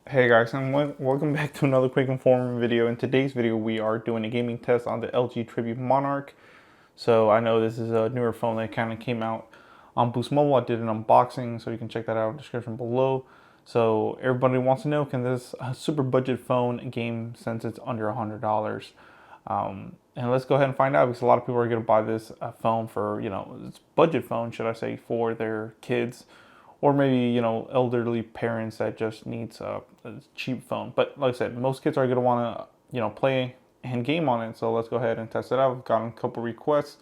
Hey guys, and welcome back to another quick informative video. In today's video, we are doing a gaming test on the LG Tribute Monarch. So I know this is a newer phone that kind of came out on Boost Mobile. I did an unboxing, so you can check that out in the description below. So everybody wants to know, can this super budget phone game since it's under $100? And let's go ahead and find out, because a lot of people are going to buy this phone for, it's budget phone, should I say, for their kids. Or maybe, elderly parents that just needs a cheap phone. But like I said, most kids are going to want to, play and game on it. So let's go ahead and test it out. We've gotten a couple requests.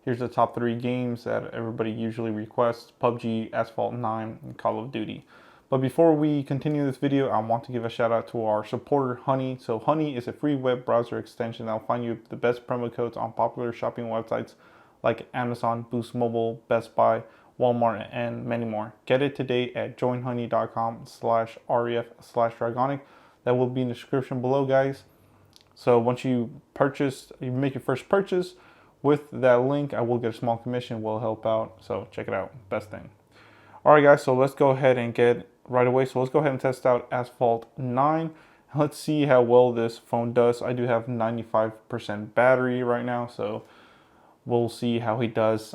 Here's the top 3 games that everybody usually requests: PUBG, Asphalt 9, and Call of Duty. But before we continue this video, I want to give a shout out to our supporter, Honey. So Honey is a free web browser extension that will find you the best promo codes on popular shopping websites like Amazon, Boost Mobile, Best Buy, Walmart, and many more. Get it today at joinhoney.com/ref/dragonic. That will be in the description below, guys. So once you make your first purchase with that link, I will get a small commission. Will help out. So check it out. Best thing. All right, guys. So let's go ahead and get right away. So let's go ahead and test out Asphalt 9. Let's see how well this phone does. I do have 95% battery right now, so we'll see how he does.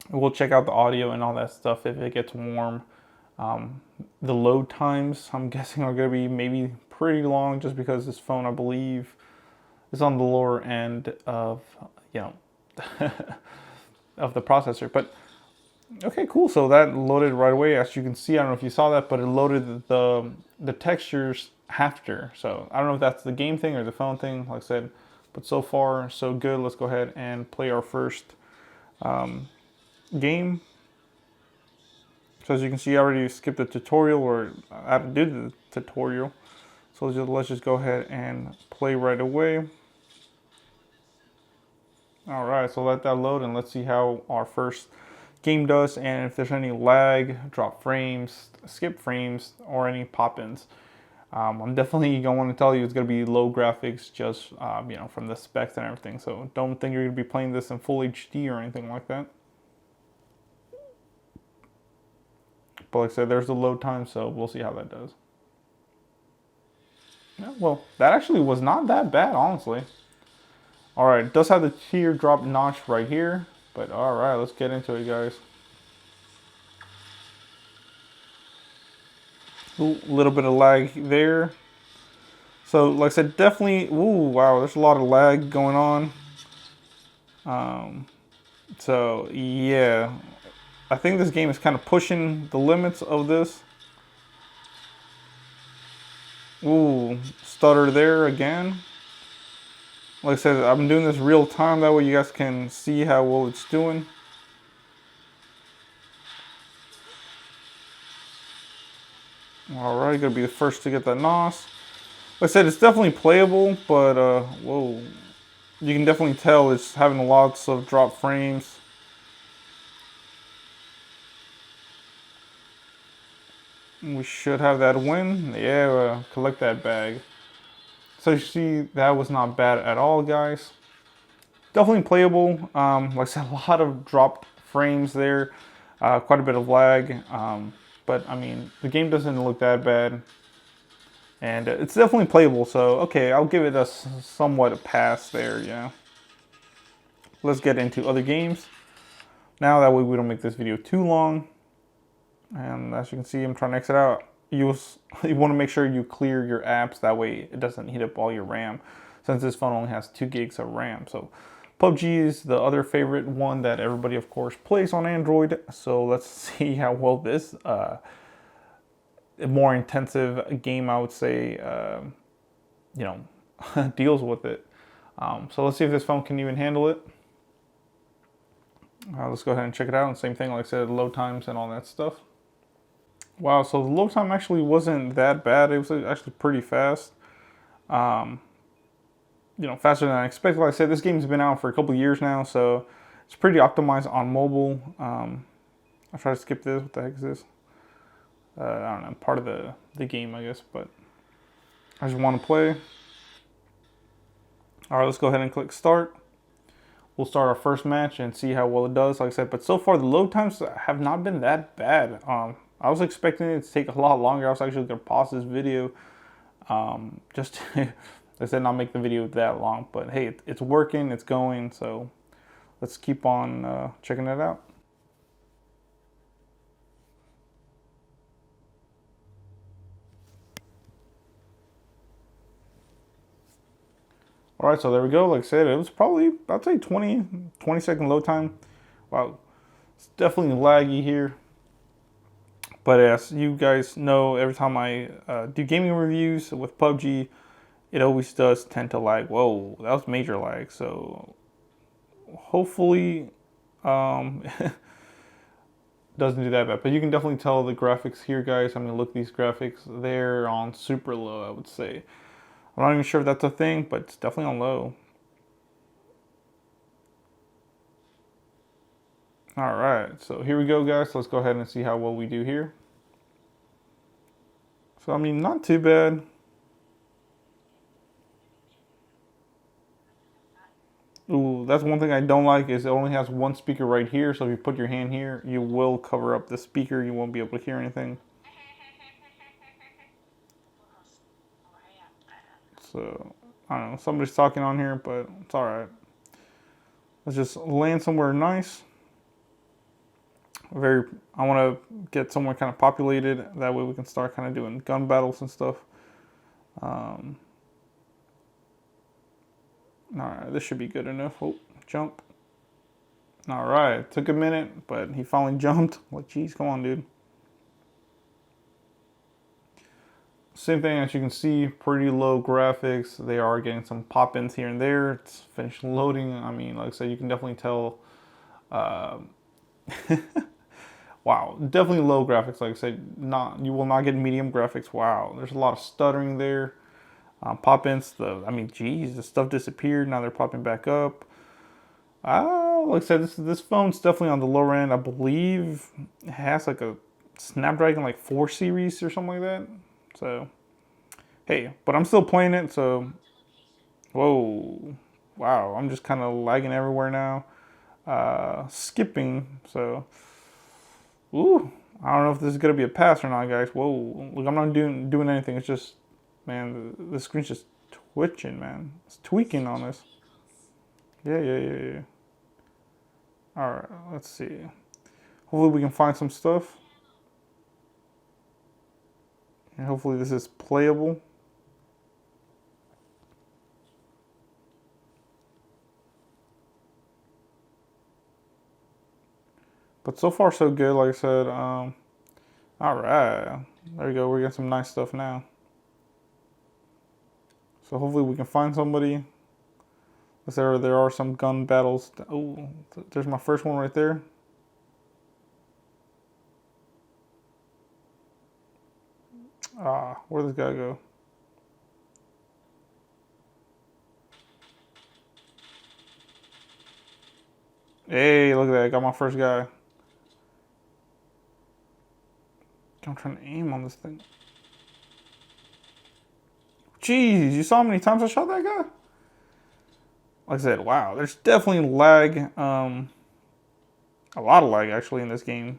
We'll check out the audio and all that stuff if it gets warm. The load times, I'm guessing, are going to be maybe pretty long, just because this phone, I believe, is on the lower end of, of the processor. But okay, cool. So that loaded right away. As you can see, I don't know if you saw that, but it loaded the textures after. So I don't know if that's the game thing or the phone thing, like I said. But so far, so good. Let's go ahead and play our first game. So as you can see, I already skipped the tutorial, or I had to do the tutorial. So let's just go ahead and play right away. All right, so let that load and let's see how our first game does, and if there's any lag, drop frames, skip frames, or any pop-ins. I'm definitely going to want to tell you it's going to be low graphics, just from the specs and everything. So don't think you're going to be playing this in full HD or anything like that. But like I said, there's the load time, so we'll see how that does. Yeah, well, that actually was not that bad, honestly. Alright, it does have the teardrop notch right here. But alright, let's get into it, guys. A little bit of lag there. So, like I said, definitely, ooh, wow, there's a lot of lag going on. So, yeah. I think this game is kind of pushing the limits of this. Ooh, stutter there again. Like I said, I'm doing this real time, that way you guys can see how well it's doing. Alright, gonna be the first to get that NOS. Like I said, it's definitely playable, but whoa. You can definitely tell it's having lots of drop frames. We should have that win. Yeah, collect that bag. So you see, that was not bad at all, guys. Definitely playable. Like I said, a lot of dropped frames there. Quite a bit of lag. But, I mean, the game doesn't look that bad. And it's definitely playable. So, okay, I'll give it a somewhat a pass there, Let's get into other games. Now, that way we don't make this video too long. And as you can see, I'm trying to exit out. You want to make sure you clear your apps, that way it doesn't heat up all your RAM, since this phone only has 2 gigs of RAM. So PUBG is the other favorite one that everybody, of course, plays on Android. So let's see how well this more intensive game, I would say, deals with it. So let's see if this phone can even handle it. Let's go ahead and check it out. And same thing, like I said, load times and all that stuff. Wow, so the load time actually wasn't that bad. It was actually pretty fast. Faster than I expected. Like I said, this game's been out for a couple years now, so it's pretty optimized on mobile. I'll try to skip this. What the heck is this? I don't know, part of the game, I guess, but I just want to play. All right, let's go ahead and click start. We'll start our first match and see how well it does, like I said. But so far, the load times have not been that bad. I was expecting it to take a lot longer. I was actually gonna pause this video, just to, I said not make the video that long. But hey, it's working, it's going. So let's keep on checking it out. All right, so there we go. Like I said, it was probably, I'd say 20-second load time. Wow, it's definitely laggy here. But as you guys know, every time I do gaming reviews with PUBG, it always does tend to lag. Whoa, that was major lag. So hopefully doesn't do that bad. But you can definitely tell the graphics here, guys. I mean, look at these graphics. They're on super low, I would say. I'm not even sure if that's a thing, but it's definitely on low. All right, so here we go, guys. Let's go ahead and see how well we do here. So, I mean, not too bad. Ooh, that's one thing I don't like is it only has one speaker right here. So if you put your hand here, you will cover up the speaker. You won't be able to hear anything. So, I don't know. Somebody's talking on here, but it's all right. Let's just land somewhere nice. I want to get somewhere kind of populated. That way we can start kind of doing gun battles and stuff. All right, this should be good enough. Oh, jump. All right, took a minute, but he finally jumped. Like, geez, come on, dude. Same thing, as you can see, pretty low graphics. They are getting some pop-ins here and there. It's finished loading. I mean, like I said, you can definitely tell. Wow, definitely low graphics. Like I said, you will not get medium graphics. Wow, there's a lot of stuttering there. Pop-ins, I mean, geez, the stuff disappeared. Now they're popping back up. Like I said, this phone's definitely on the lower end. I believe it has like a Snapdragon like 4 series or something like that. So, hey, but I'm still playing it. So, whoa, wow, I'm just kind of lagging everywhere now. Skipping. So, ooh, I don't know if this is gonna be a pass or not, guys. Whoa, look, I'm not doing anything. It's just, man, the screen's just twitching, man. It's tweaking on us. Yeah. All right, let's see. Hopefully we can find some stuff. And hopefully this is playable. But so far so good, like I said. All right, there we go. We're getting some nice stuff now. So hopefully we can find somebody. There are some gun battles. Oh, there's my first one right there. Where'd this guy go? Hey, look at that. I got my first guy. I'm trying to aim on this thing. Jeez, you saw how many times I shot that guy? Like I said, wow, there's definitely lag. A lot of lag actually in this game.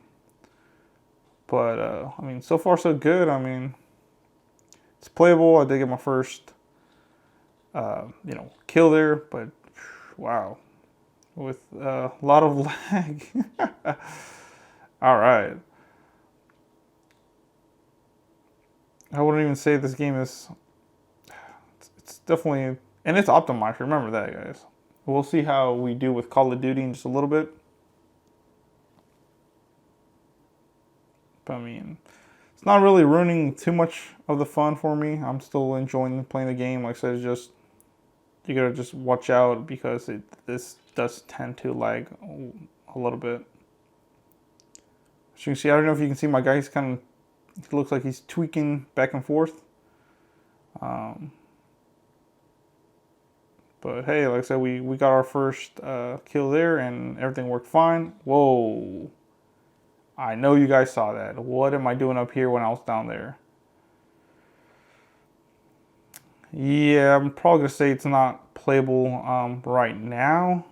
But, I mean, so far so good. I mean, it's playable. I did get my first, kill there. But, wow, with a lot of lag. All right. I wouldn't even say this game is, it's definitely, and it's optimized. Remember that, guys. We'll see how we do with Call of Duty in just a little bit. But I mean, it's not really ruining too much of the fun for me. I'm still enjoying playing the game. Like I said, it's just, you gotta just watch out because this does tend to lag a little bit. As you can see, I don't know if you can see my guy. He's kind of, he looks like he's tweaking back and forth. But hey, like I said, we got our first kill there and everything worked fine. Whoa. I know you guys saw that. What am I doing up here when I was down there? Yeah, I'm probably going to say it's not playable right now.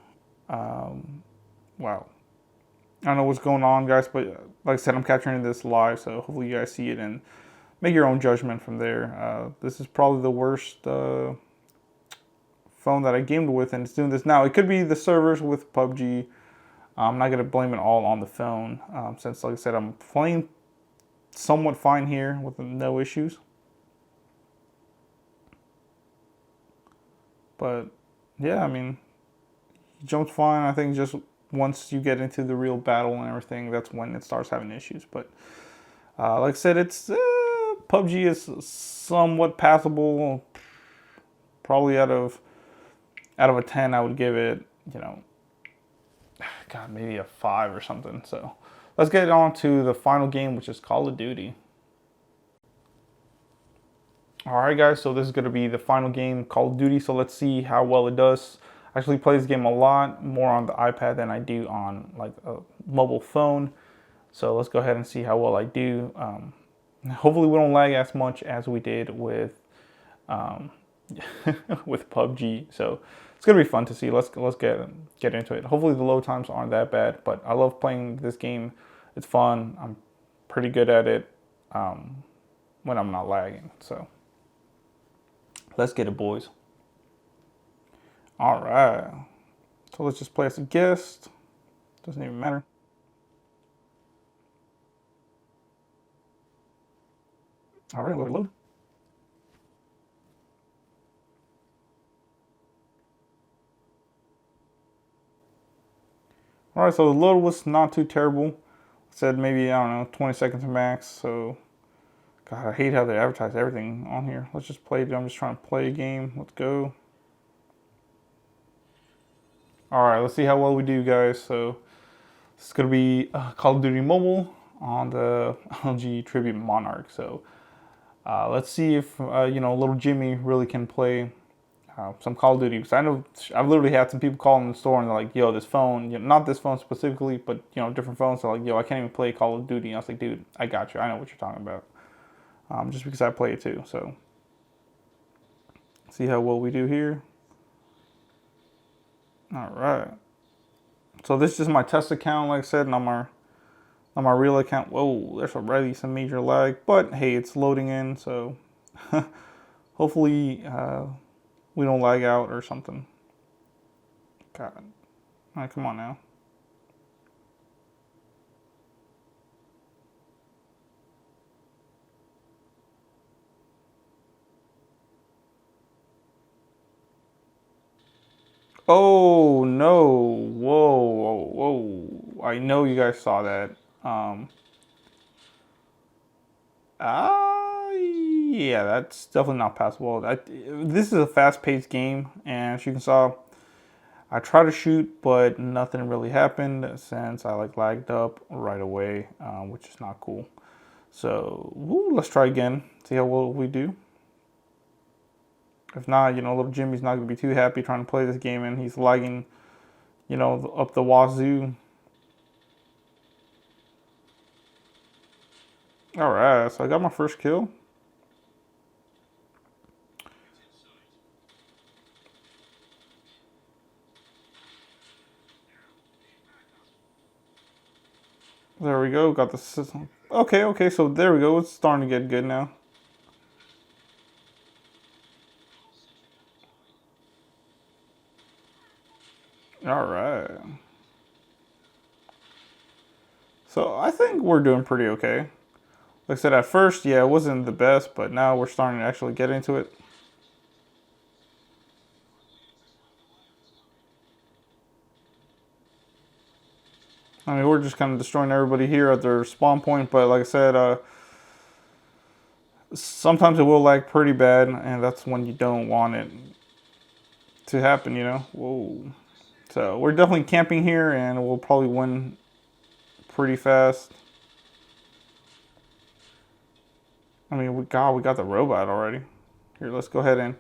Wow. I don't know what's going on, guys, but like I said, I'm capturing this live, so hopefully you guys see it and make your own judgment from there. This is probably the worst phone that I gamed with, and it's doing this now. It could be the servers with PUBG. I'm not gonna blame it all on the phone, since, like I said, I'm playing somewhat fine here with no issues. But yeah, I mean, he jumps fine. I think just once you get into the real battle and everything, that's when it starts having issues. But like I said, it's PUBG is somewhat passable. Probably out of a 10, I would give it, God, maybe a 5 or something. So let's get on to the final game, which is Call of Duty. Alright guys, so this is going to be the final game, Call of Duty, so let's see how well it does. I actually play this game a lot more on the iPad than I do on like a mobile phone. So let's go ahead and see how well I do. Hopefully we don't lag as much as we did with with PUBG. So it's gonna be fun to see. Let's get into it. Hopefully the load times aren't that bad, but I love playing this game. It's fun. I'm pretty good at it when I'm not lagging. So let's get it, boys. All right. So let's just play as a guest. Doesn't even matter. All right, load. All right, so the load was not too terrible. I said maybe, I don't know, 20 seconds max. So, God, I hate how they advertise everything on here. Let's just play it. I'm just trying to play a game. Let's go. All right, let's see how well we do, guys. So, this is going to be Call of Duty Mobile on the LG Tribute Monarch. So, let's see if, little Jimmy really can play some Call of Duty. Because I know I've literally had some people call in the store and they're like, yo, this phone, not this phone specifically, but, different phones. They're like, yo, I can't even play Call of Duty. And I was like, dude, I got you. I know what you're talking about. Just because I play it too. So, see how well we do here. All right. So this is just my test account, like I said, and on my real account. Whoa, there's already some major lag, but hey, it's loading in, so hopefully we don't lag out or something. God, all right, come on now. Oh no! Whoa! I know you guys saw that. Yeah, that's definitely not passable. This is a fast-paced game, and as you can saw, I tried to shoot, but nothing really happened since I lagged up right away, which is not cool. So, let's try again. See how well we do. If not, little Jimmy's not gonna be too happy trying to play this game, and he's lagging, up the wazoo. All right, so I got my first kill. There we go. Got the system. Okay. So there we go. It's starting to get good now. All right. So I think we're doing pretty okay. Like I said, at first, yeah, it wasn't the best, but now we're starting to actually get into it. I mean, we're just kind of destroying everybody here at their spawn point, but like I said, sometimes it will lag pretty bad, and that's when you don't want it to happen, Whoa. So we're definitely camping here, and we'll probably win pretty fast. I mean, we got the robot already. Here, let's go ahead and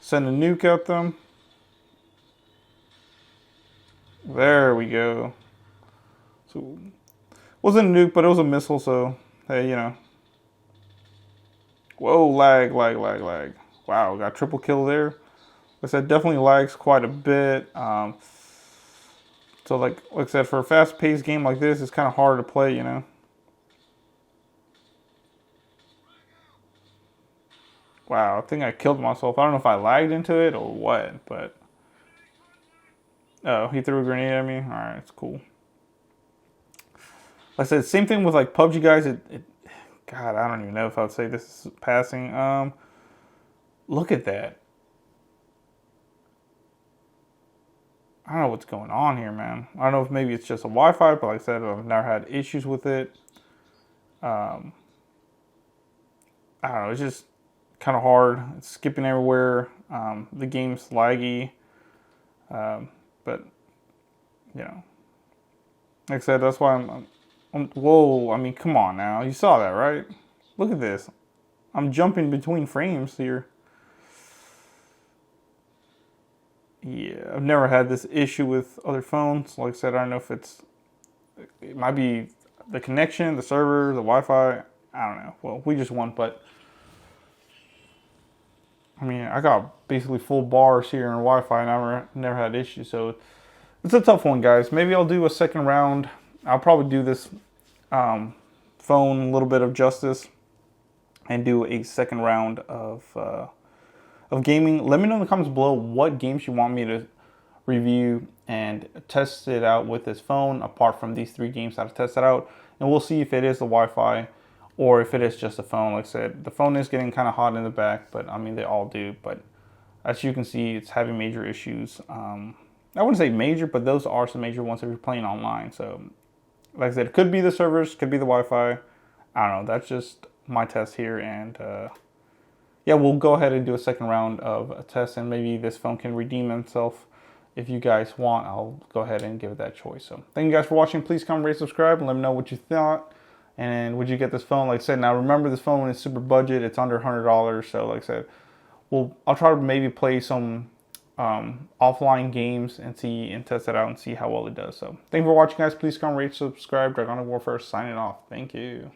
send a nuke at them. There we go. So, it wasn't a nuke, but it was a missile, so, hey, Whoa, lag. Wow, got triple kill there. Like I said, definitely lags quite a bit. So like I said, for a fast-paced game like this, it's kind of hard to play, you know. Wow, I think I killed myself. I don't know if I lagged into it or what, but... Oh, he threw a grenade at me? Alright, it's cool. Like I said, same thing with like PUBG, guys. God, I don't even know if I would say this is passing. Look at that. I don't know what's going on here, man. I don't know if maybe it's just a Wi-Fi, but like I said, I've never had issues with it. I don't know, it's just kind of hard. It's skipping everywhere. The game's laggy. But, you know, like I said, that's why whoa, I mean, come on now. You saw that, right? Look at this. I'm jumping between frames here. Yeah, I've never had this issue with other phones. Like I said, I don't know if it might be the connection, the server, the Wi-Fi. I don't know. Well, we just won, but I mean, I got basically full bars here in Wi-Fi, and I never had issues. So it's a tough one, guys. Maybe I'll do a second round. I'll probably do this phone a little bit of justice and do a second round of gaming. Let me know in the comments below what games you want me to review and test it out with this phone, apart from these 3 games that I've tested out. And we'll see if it is the Wi-Fi or if it is just a phone. Like I said, the phone is getting kind of hot in the back, but I mean, they all do. But as you can see, it's having major issues. I wouldn't say major, but those are some major ones if you're playing online. So like I said, it could be the servers, could be the Wi-Fi. I don't know. That's just my test here. And yeah, we'll go ahead and do a second round of a test, and maybe this phone can redeem itself. If you guys want, I'll go ahead and give it that choice. So thank you guys for watching. Please comment, rate, subscribe, and let me know what you thought. And would you get this phone? Like I said, now remember, this phone is super budget. It's under $100. So like I said, I'll try to maybe play some offline games and test it out and see how well it does. So thank you for watching, guys. Please comment, rate, subscribe. Dragon Warfare signing off. Thank you.